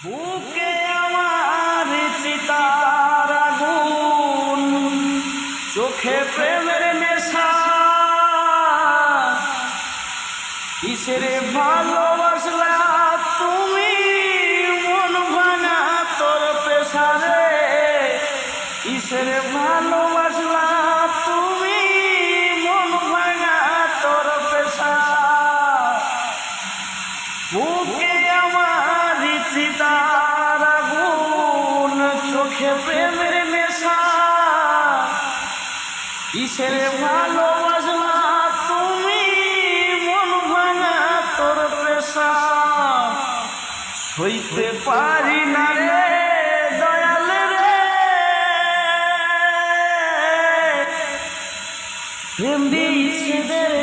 বুকে আমার চিতার আগুন, চোখে প্রেমের নেশা, কিসের ভালোবাসলা তুমি মন ভাঙা তোর পেশারে, কিসের ভালোবাসলা তুমি মন ভাঙা তোর পেশা। বুকে আমার চিতার আগুন, চোখে প্রেমের নেশা, কিসের ভালোবাসলা তুমি মন ভাঙা তোর পেশা। হইতে পারি না রে দয়াল রে, প্রেম বিচ্ছেদের